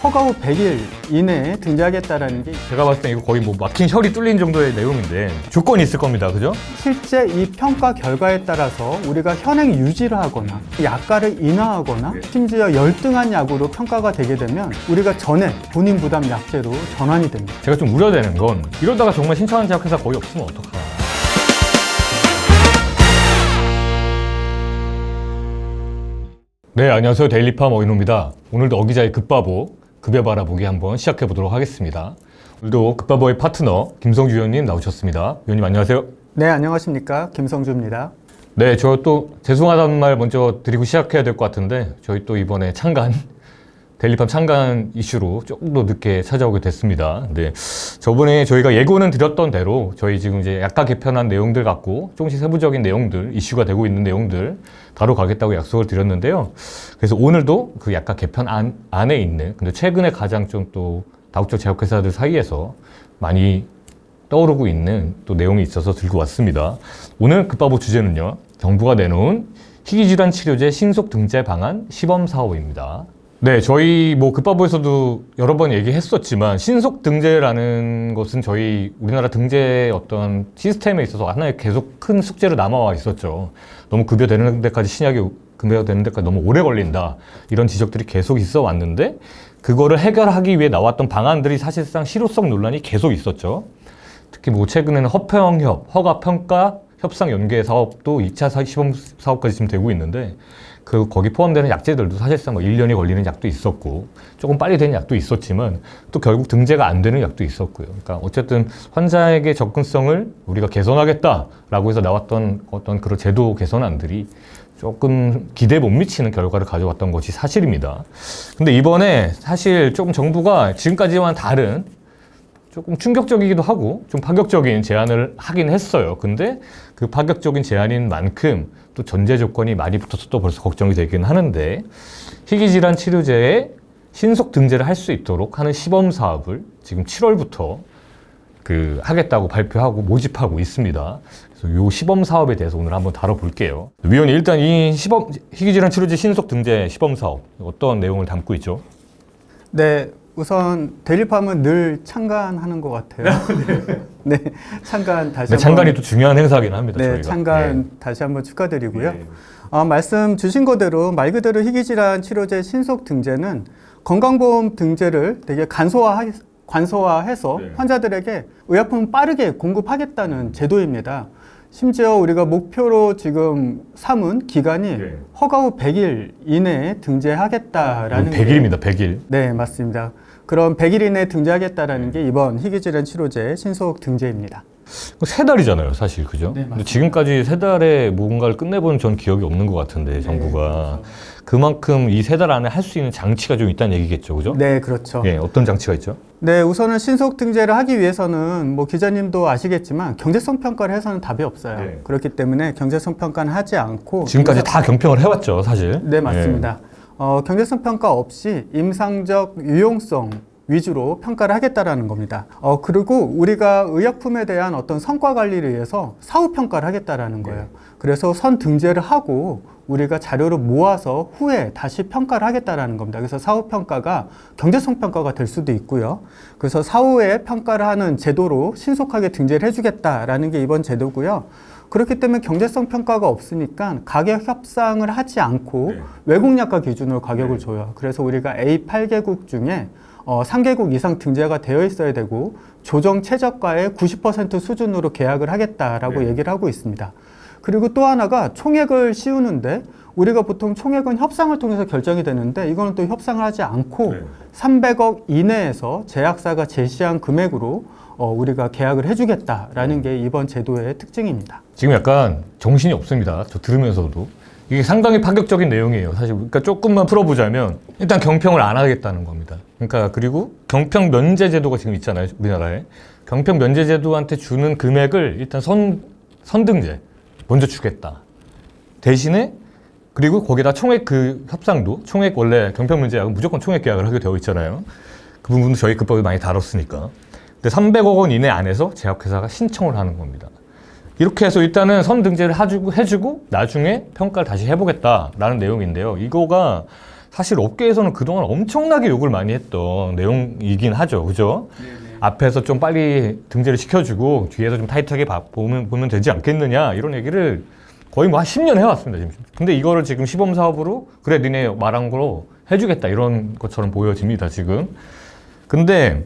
허가 후 100일 이내에 등재하겠다라는 게 제가 봤을 때 이거 거의 뭐 막힌 혈이 뚫린 정도의 내용인데 조건이 있을 겁니다. 그죠? 실제 이 평가 결과에 따라서 우리가 현행 유지를 하거나 약가를 인하하거나 심지어 열등한 약으로 평가가 되게 되면 우리가 전액 본인 부담 약제로 전환이 됩니다. 제가 좀 우려되는 건 이러다가 정말 신청한 제약회사 거의 없으면 어떡하나. 네, 안녕하세요. 데일리팜 어인호입니다. 오늘도 어기자의 급바보, 급여 바라보기 한번 시작해 보도록 하겠습니다. 오늘도 급바보의 파트너 김성주 위원님 나오셨습니다. 위원님 안녕하세요. 네, 안녕하십니까. 김성주입니다. 네, 저 또 죄송하다는 말 먼저 드리고 시작해야 될 것 같은데 저희 또 이번에 데일리팜 창간 이슈로 조금 더 늦게 찾아오게 됐습니다. 근데 저번에 저희가 예고는 드렸던 대로 저희 지금 이제 약가 개편한 내용들 갖고 조금씩 세부적인 내용들, 이슈가 되고 있는 내용들 다뤄가겠다고 약속을 드렸는데요. 그래서 오늘도 그 약가 개편 안에 있는, 근데 최근에 가장 좀 또 다국적 제약회사들 사이에서 많이 떠오르고 있는 또 내용이 있어서 들고 왔습니다. 오늘 급바보 주제는요, 정부가 내놓은 희귀질환 치료제 신속 등재 방안 시범 사업입니다. 네, 저희 뭐 급바보에서도 여러 번 얘기했었지만 신속 등재라는 것은 저희 우리나라 등재 어떤 시스템에 있어서 하나의 계속 큰 숙제로 남아와 있었죠. 너무 급여되는 데까지 신약이 급여되는 데까지 너무 오래 걸린다, 이런 지적들이 계속 있어 왔는데 그거를 해결하기 위해 나왔던 방안들이 사실상 실효성 논란이 계속 있었죠. 특히 뭐 최근에는 허평협, 허가평가 협상 연계 사업도 2차 시범 사업까지 지금 되고 있는데 거기 포함되는 약제들도 사실상 뭐 1년이 걸리는 약도 있었고 조금 빨리 되는 약도 있었지만 또 결국 등재가 안 되는 약도 있었고요. 그러니까 어쨌든 환자에게 접근성을 우리가 개선하겠다라고 해서 나왔던 어떤 그런 제도 개선안들이 조금 기대에 못 미치는 결과를 가져왔던 것이 사실입니다. 근데 이번에 사실 조금 정부가 지금까지와는 다른 조금 충격적이기도 하고 좀 파격적인 제안을 하긴 했어요. 근데 그 파격적인 제안인 만큼 또 전제 조건이 많이 붙어서 또 벌써 걱정이 되긴 하는데, 희귀질환 치료제에 신속 등재를 할 수 있도록 하는 시범 사업을 지금 7월부터 하겠다고 발표하고 모집하고 있습니다. 그래서 이 시범 사업에 대해서 오늘 한번 다뤄볼게요. 위원님, 일단 이 희귀질환 치료제 신속 등재 시범 사업 어떤 내용을 담고 있죠? 네, 우선 데일리팜은 늘 창간하는 것 같아요. 네, 창간 다시 네, 창간이 또 중요한 행사긴 합니다. 네, 저희가. 창간 다시 한번 축하드리고요. 네. 말씀 주신 거대로 말 그대로 희귀질환 치료제 신속 등재는 건강보험 등재를 되게 관소화해서 네. 환자들에게 의약품을 빠르게 공급하겠다는 제도입니다. 심지어 우리가 목표로 지금 삼은 기간이 네. 허가 후 100일 이내에 등재하겠다라는 100일입니다. 100일. 네, 맞습니다. 그럼 100일 이내에 등재하겠다라는 게 이번 희귀질환 치료제 신속 등재입니다. 3달이잖아요, 사실. 그죠? 네, 근데 지금까지 3달에 뭔가를 끝내본 전 기억이 없는 것 같은데, 정부가. 그렇죠. 그만큼 이 3달 안에 할 수 있는 장치가 좀 있다는 얘기겠죠, 그죠? 네, 그렇죠. 예, 어떤 장치가 있죠? 네, 우선은 신속 등재를 하기 위해서는 뭐 기자님도 아시겠지만 경제성 평가를 해서는 답이 없어요. 네. 그렇기 때문에 경제성 평가는 하지 않고 지금까지 다 경평을 해왔죠, 사실. 네, 맞습니다. 경제성 평가 없이 임상적 유용성 위주로 평가를 하겠다라는 겁니다. 그리고 우리가 의약품에 대한 어떤 성과 관리를 위해서 사후 평가를 하겠다라는 거예요. 그래서 선 등재를 하고 우리가 자료를 모아서 후에 다시 평가를 하겠다라는 겁니다. 그래서 사후 평가가 경제성 평가가 될 수도 있고요. 그래서 사후에 평가를 하는 제도로 신속하게 등재를 해주겠다라는 게 이번 제도고요. 그렇기 때문에 경제성 평가가 없으니까 가격 협상을 하지 않고 외국 약가 기준으로 가격을 줘요. 그래서 우리가 A8개국 중에 3개국 이상 등재가 되어 있어야 되고 조정 최저가의 90% 수준으로 계약을 하겠다라고 얘기를 하고 있습니다. 그리고 또 하나가 총액을 씌우는데 우리가 보통 총액은 협상을 통해서 결정이 되는데 이거는 또 협상을 하지 않고 300억 이내에서 제약사가 제시한 금액으로 우리가 계약을 해주겠다라는 게 이번 제도의 특징입니다. 지금 약간 정신이 없습니다. 저 들으면서도. 이게 상당히 파격적인 내용이에요, 사실. 그러니까 조금만 풀어보자면 일단 경평을 안 하겠다는 겁니다. 그러니까 그리고 경평 면제 제도가 지금 있잖아요, 우리나라에. 경평 면제 제도한테 주는 금액을 일단 선등제 먼저 주겠다. 대신에 그리고 거기다 총액 협상도 총액 원래 경평 면제약은 무조건 총액 계약을 하게 되어 있잖아요. 그 부분도 저희 급법에 많이 다뤘으니까. 근데 300억 원 이내 안에서 제약회사가 신청을 하는 겁니다. 이렇게 해서 일단은 선등재를 해주고 나중에 평가를 다시 해보겠다라는 내용인데요. 이거가 사실 업계에서는 그동안 엄청나게 욕을 많이 했던 내용이긴 하죠. 그죠? 앞에서 좀 빨리 등재를 시켜주고 뒤에서 좀 타이트하게 보면 되지 않겠느냐 이런 얘기를 거의 뭐 한 10년 해왔습니다. 지금. 근데 이거를 지금 시범 사업으로 그래 니네 말한 거로 해주겠다 이런 것처럼 보여집니다. 지금. 근데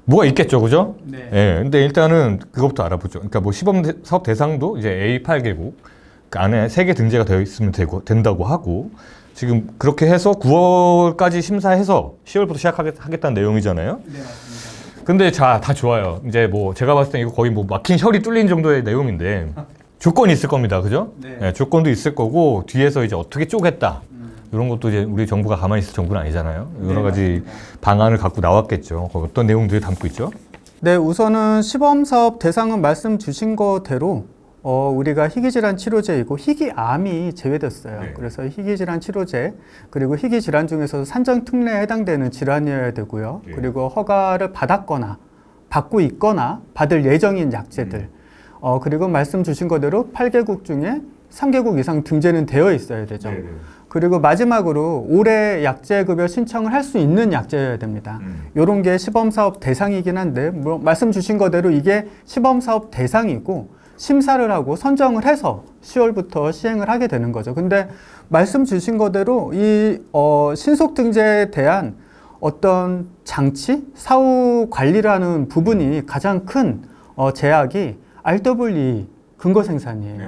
뭐가 있겠죠, 그죠? 네. 예. 근데 일단은 그것부터 알아보죠. 그러니까 뭐 시범 사업 대상도 이제 A8개국 그 안에 3개 등재가 되어 있으면 된다고 하고 지금 그렇게 해서 9월까지 심사해서 10월부터 시작하겠다는 내용이잖아요. 네, 맞습니다. 근데 자, 다 좋아요. 이제 뭐 제가 봤을 때 이거 거의 뭐 막힌 혈이 뚫린 정도의 내용인데 조건이 있을 겁니다. 그죠? 네. 예, 조건도 있을 거고 뒤에서 이제 어떻게 쪼겠다. 이런 것도 이제 우리 정부가 가만히 있을 정부는 아니잖아요. 여러 네, 가지 맞습니다. 방안을 갖고 나왔겠죠. 거기 어떤 내용들이 담고 있죠? 네, 우선은 시범 사업 대상은 말씀 주신 거대로 우리가 희귀질환 치료제이고 희귀암이 제외됐어요. 네. 그래서 희귀질환 치료제 그리고 희귀질환 중에서 산정 특례에 해당되는 질환이어야 되고요. 네. 그리고 허가를 받았거나 받고 있거나 받을 예정인 약제들. 그리고 말씀 주신 거대로 8개국 중에 3개국 이상 등재는 되어 있어야 되죠. 그리고 마지막으로 올해 약제급여 신청을 할 수 있는 약제여야 됩니다. 이런 게 시범사업 대상이긴 한데 뭐 말씀 주신 거대로 이게 시범사업 대상이고 심사를 하고 선정을 해서 10월부터 시행을 하게 되는 거죠. 근데 말씀 주신 거대로 이 신속 등재에 대한 어떤 장치, 사후 관리를 하는 부분이 가장 큰 제약이 RWE 근거 생산이에요. 네.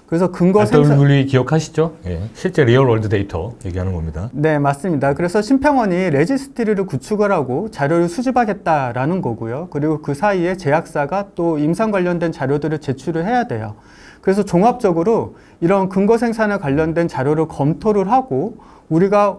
그래서 근거 생산 RWE 기억하시죠? 예. 실제 리얼월드 데이터 얘기하는 겁니다. 네, 맞습니다. 그래서 심평원이 레지스트리를 구축을 하고 자료를 수집하겠다라는 거고요. 그리고 그 사이에 제약사가 또 임상 관련된 자료들을 제출을 해야 돼요. 그래서 종합적으로 이런 근거 생산에 관련된 자료를 검토를 하고 우리가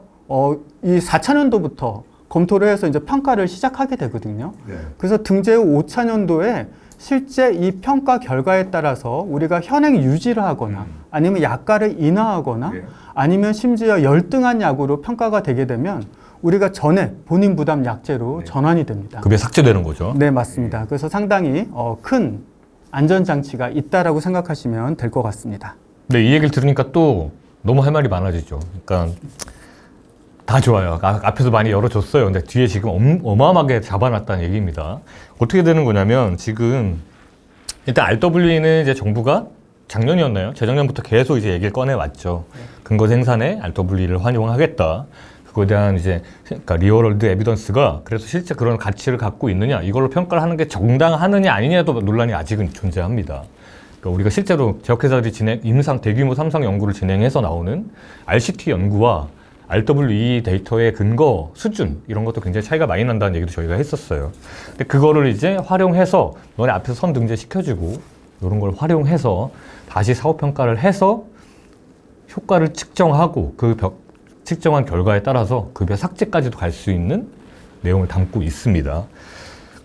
이 4차년도부터 검토를 해서 이제 평가를 시작하게 되거든요. 네. 그래서 등재 후 5차년도에 실제 이 평가 결과에 따라서 우리가 현행 유지를 하거나 아니면 약가를 인하하거나 네. 아니면 심지어 열등한 약으로 평가가 되게 되면 우리가 전액 본인 부담 약제로 전환이 됩니다. 급여 삭제되는 거죠. 네, 맞습니다. 그래서 상당히 큰 안전장치가 있다라고 생각하시면 될 것 같습니다. 네, 이 얘기를 들으니까 또 너무 할 말이 많아지죠. 그러니까 다 좋아요. 앞에서 많이 열어줬어요. 근데 뒤에 지금 어마어마하게 잡아놨다는 얘기입니다. 어떻게 되는 거냐면 지금 일단 RWE는 이제 정부가 작년이었나요? 재작년부터 계속 이제 얘기를 꺼내왔죠. 근거 생산에 RWE를 활용하겠다. 그거에 대한 이제 그러니까 리얼월드 에비던스가 그래서 실제 그런 가치를 갖고 있느냐 이걸로 평가를 하는 게 정당하느냐 아니냐도 논란이 아직은 존재합니다. 그러니까 우리가 실제로 제약회사들이 대규모 삼성 연구를 진행해서 나오는 RCT 연구와 RWE 데이터의 근거 수준 이런 것도 굉장히 차이가 많이 난다는 얘기도 저희가 했었어요. 근데 그거를 이제 활용해서 너네 앞에서 선 등재 시켜주고 이런 걸 활용해서 다시 사업 평가를 해서 효과를 측정하고 측정한 결과에 따라서 급여 삭제까지도 갈 수 있는 내용을 담고 있습니다.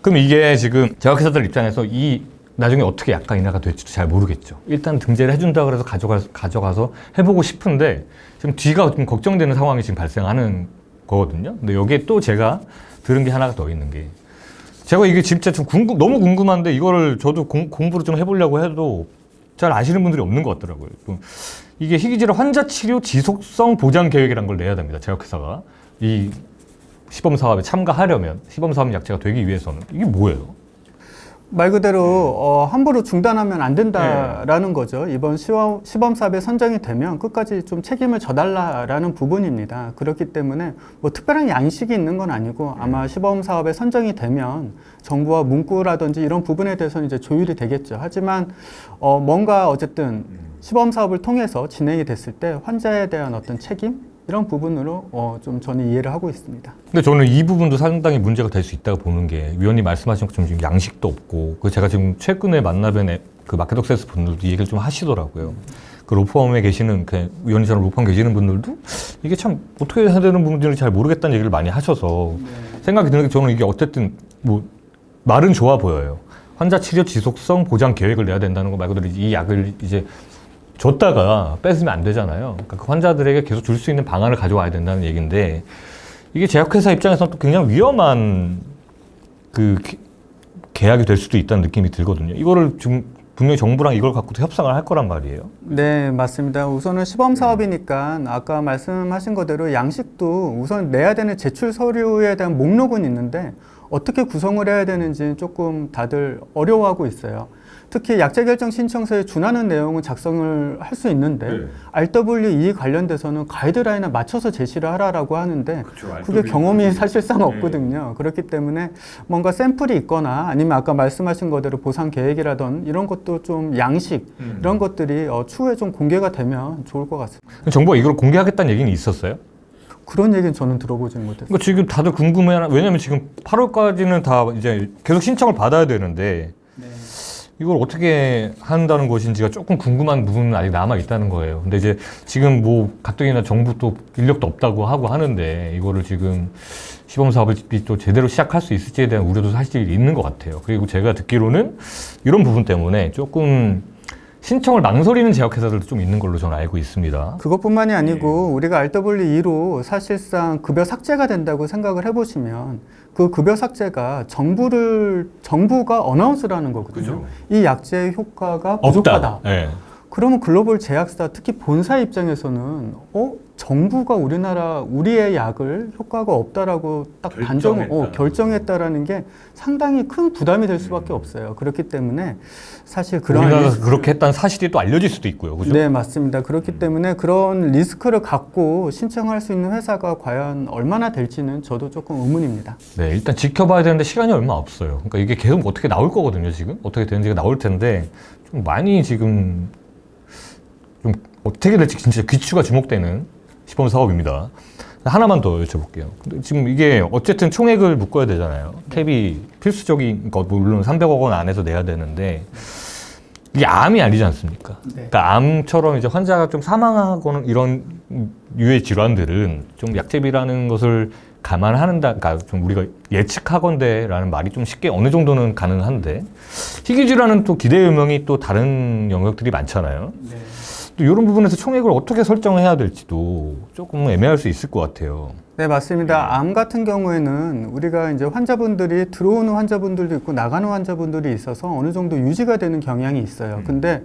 그럼 이게 지금 제약회사들 입장에서 나중에 어떻게 약가 인하가 될지도 잘 모르겠죠. 일단 등재를 해준다 그래서 가져가서 해보고 싶은데 지금 뒤가 좀 걱정되는 상황이 지금 발생하는 거거든요. 근데 여기에 또 제가 들은 게 하나가 더 있는 게 제가 이게 진짜 좀 너무 궁금한데 이거를 저도 공부를 좀 해보려고 해도 잘 아시는 분들이 없는 것 같더라고요. 이게 희귀질환 환자 치료 지속성 보장 계획이라는 걸 내야 됩니다. 제약회사가 이 시범 사업에 참가하려면 시범 사업 약제가 되기 위해서는 이게 뭐예요? 말 그대로 함부로 중단하면 안 된다라는 거죠. 이번 시범 사업에 선정이 되면 끝까지 좀 책임을 져달라라는 부분입니다. 그렇기 때문에 뭐 특별한 양식이 있는 건 아니고 아마 시범 사업에 선정이 되면 정부와 문구라든지 이런 부분에 대해서는 이제 조율이 되겠죠. 하지만 뭔가 어쨌든 시범 사업을 통해서 진행이 됐을 때 환자에 대한 어떤 책임 이런 부분으로 좀 저는 이해를 하고 있습니다. 근데 저는 이 부분도 상당히 문제가 될 수 있다고 보는 게 위원님 말씀하신 것처럼 지금 양식도 없고 제가 지금 최근에 만나뵌 그 마켓 억세스 분들도 이 얘기를 좀 하시더라고요. 그 로펌에 계시는 위원님처럼 로펌 계시는 분들도 이게 참 어떻게 해야 되는 부분인지 잘 모르겠다는 얘기를 많이 하셔서 생각이 드는 게 저는 이게 어쨌든 뭐 말은 좋아 보여요. 환자 치료 지속성 보장 계획을 내야 된다는 거 말 그대로 이 약을 이제 줬다가 뺏으면 안 되잖아요. 그러니까 그 환자들에게 계속 줄 수 있는 방안을 가져와야 된다는 얘기인데 이게 제약회사 입장에서는 또 굉장히 위험한 계약이 될 수도 있다는 느낌이 들거든요. 이거를 좀 분명히 정부랑 이걸 갖고도 협상을 할 거란 말이에요. 네, 맞습니다. 우선은 시범 사업이니까 아까 말씀하신 거대로 양식도 우선 내야 되는 제출 서류에 대한 목록은 있는데 어떻게 구성을 해야 되는지 조금 다들 어려워하고 있어요. 특히 약자 결정 신청서에 준하는 내용은 작성을 할 수 있는데 RWE 관련돼서는 가이드라인에 맞춰서 제시를 하라고 하는데 그게 경험이 사실상 없거든요. 그렇기 때문에 뭔가 샘플이 있거나 아니면 아까 말씀하신 거대로 보상 계획이라던 이런 것도 좀 양식 이런 것들이 추후에 좀 공개가 되면 좋을 것 같습니다. 정부가 이걸 공개하겠다는 얘기는 있었어요? 그런 얘기는 저는 들어보지는 못했어요. 그러니까 지금 다들 궁금해하는, 왜냐면 지금 8월까지는 다 이제 계속 신청을 받아야 되는데 이걸 어떻게 한다는 것인지가 조금 궁금한 부분은 아직 남아 있다는 거예요. 근데 이제 지금 뭐 가뜩이나 정부 또 인력도 없다고 하고 하는데 이거를 지금 시범 사업을 또 제대로 시작할 수 있을지에 대한 우려도 사실 있는 것 같아요. 그리고 제가 듣기로는 이런 부분 때문에 조금 신청을 망설이는 제약회사들도 좀 있는 걸로 저는 알고 있습니다. 그것뿐만이 아니고 우리가 RWE로 사실상 급여 삭제가 된다고 생각을 해보시면 그 급여 삭제가 정부가 어나운스를 하는 거거든요. 이 약제의 효과가 부족하다. 네. 그러면 글로벌 제약사, 특히 본사 입장에서는 정부가 우리의 약을 효과가 없다라고 딱 결정했다라는 게 상당히 큰 부담이 될 수밖에 없어요. 그렇기 때문에 사실 우리나라가 그렇게 했다는 사실이 또 알려질 수도 있고요. 그죠? 네, 맞습니다. 그렇기 때문에 그런 리스크를 갖고 신청할 수 있는 회사가 과연 얼마나 될지는 저도 조금 의문입니다. 네, 일단 지켜봐야 되는데 시간이 얼마 없어요. 그러니까 이게 계속 어떻게 나올 거거든요, 지금. 어떻게 되는지가 나올 텐데 좀 많이 지금 좀 어떻게 될지 진짜 귀추가 주목되는 시범 사업입니다. 하나만 더 여쭤볼게요. 근데 지금 이게 어쨌든 총액을 묶어야 되잖아요. 캡이 필수적인 거 물론 300억 원 안에서 내야 되는데 이게 암이 아니지 않습니까? 그러니까 암처럼 이제 환자가 좀 사망하거나 이런 유해 질환들은 좀 약제비라는 것을 감안하는다, 그러니까 좀 우리가 예측하건대라는 말이 좀 쉽게 어느 정도는 가능한데 희귀질환은 또 기대 유명이 또 다른 영역들이 많잖아요. 또 이런 부분에서 총액을 어떻게 설정해야 될지도 조금 애매할 수 있을 것 같아요. 네, 맞습니다. 암 같은 경우에는 우리가 이제 환자분들이 들어오는 환자분들도 있고 나가는 환자분들이 있어서 어느 정도 유지가 되는 경향이 있어요. 근데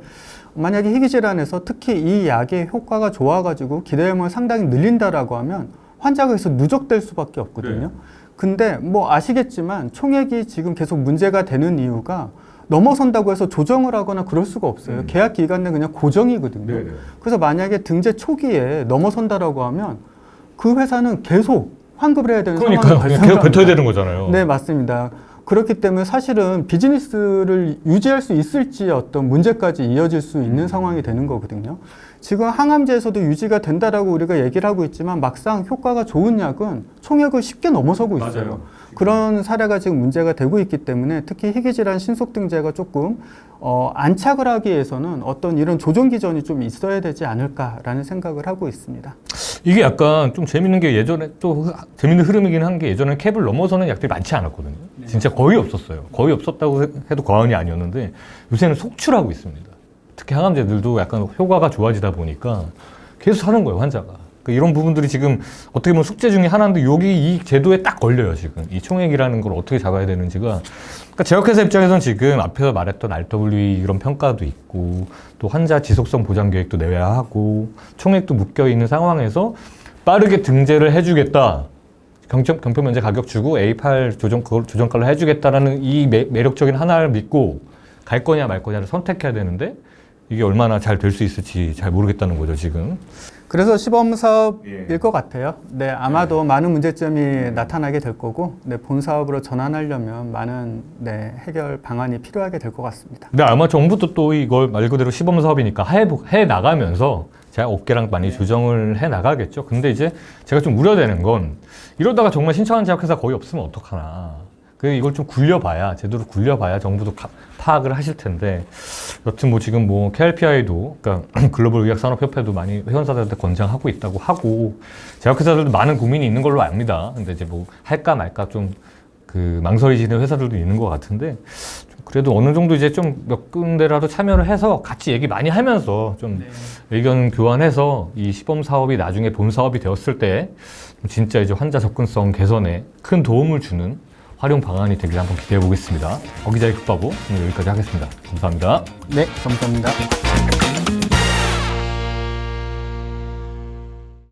만약에 희귀질환에서 특히 이 약의 효과가 좋아가지고 기대감을 상당히 늘린다라고 하면 환자가 계속 누적될 수밖에 없거든요. 근데 뭐 아시겠지만 총액이 지금 계속 문제가 되는 이유가 넘어선다고 해서 조정을 하거나 그럴 수가 없어요. 계약 기간 내 그냥 고정이거든요. 그래서 만약에 등재 초기에 넘어선다라고 하면 그 회사는 계속 환급을 해야 되는 상황이 발생합니다. 계속 뱉어야 되는 거잖아요. 네, 맞습니다. 그렇기 때문에 사실은 비즈니스를 유지할 수 있을지 어떤 문제까지 이어질 수 있는 상황이 되는 거거든요. 지금 항암제에서도 유지가 된다라고 우리가 얘기를 하고 있지만 막상 효과가 좋은 약은 총액을 쉽게 넘어서고 있어요. 맞아요. 그런 사례가 지금 문제가 되고 있기 때문에 특히 희귀질환 신속등재가 조금 안착을 하기 위해서는 어떤 이런 조정 기전이 좀 있어야 되지 않을까라는 생각을 하고 있습니다. 이게 약간 좀 재밌는 게 예전에 또 재밌는 흐름이긴 한 게 예전에 캡을 넘어서는 약들이 많지 않았거든요. 진짜 거의 없었어요. 거의 없었다고 해도 과언이 아니었는데 요새는 속출하고 있습니다. 특히 항암제들도 약간 효과가 좋아지다 보니까 계속 사는 거예요, 환자가. 이런 부분들이 지금 어떻게 보면 숙제 중에 하나인데 여기 이 제도에 딱 걸려요, 지금. 이 총액이라는 걸 어떻게 잡아야 되는지가. 그러니까 제약회사 입장에서는 지금 앞에서 말했던 RWE 이런 평가도 있고 또 환자 지속성 보장 계획도 내야 하고 총액도 묶여 있는 상황에서 빠르게 등재를 해주겠다. 경표 면제 가격 주고 A8 조정가로 해주겠다라는 이 매력적인 하나를 믿고 갈 거냐 말 거냐를 선택해야 되는데 이게 얼마나 잘 될 수 있을지 잘 모르겠다는 거죠, 지금. 그래서 시범 사업일 것 같아요. 네, 아마도 많은 문제점이 나타나게 될 거고, 네, 본 사업으로 전환하려면 많은 해결 방안이 필요하게 될 것 같습니다. 근데 아마 정부도 또 이걸 말 그대로 시범 사업이니까 해 나가면서 제가 업계랑 많이 조정을 해 나가겠죠. 근데 이제 제가 좀 우려되는 건 이러다가 정말 신청한 제약회사 거의 없으면 어떡하나. 이걸 좀 굴려봐야, 제대로 굴려봐야 정부도 파악을 하실 텐데, 여튼 뭐 지금 뭐 KRPI도, 그러니까 글로벌 의학산업협회도 많이 회원사들한테 권장하고 있다고 하고, 제약회사들도 많은 고민이 있는 걸로 압니다. 근데 이제 뭐 할까 말까 좀 망설이시는 회사들도 있는 것 같은데, 그래도 어느 정도 이제 좀 몇 군데라도 참여를 해서 같이 얘기 많이 하면서 좀 의견 교환해서 이 시범 사업이 나중에 본 사업이 되었을 때 진짜 이제 환자 접근성 개선에 큰 도움을 주는 활용 방안이 되길 한번 기대해 보겠습니다. 어기자의 극바보 오늘 여기까지 하겠습니다. 감사합니다. 네, 감사합니다.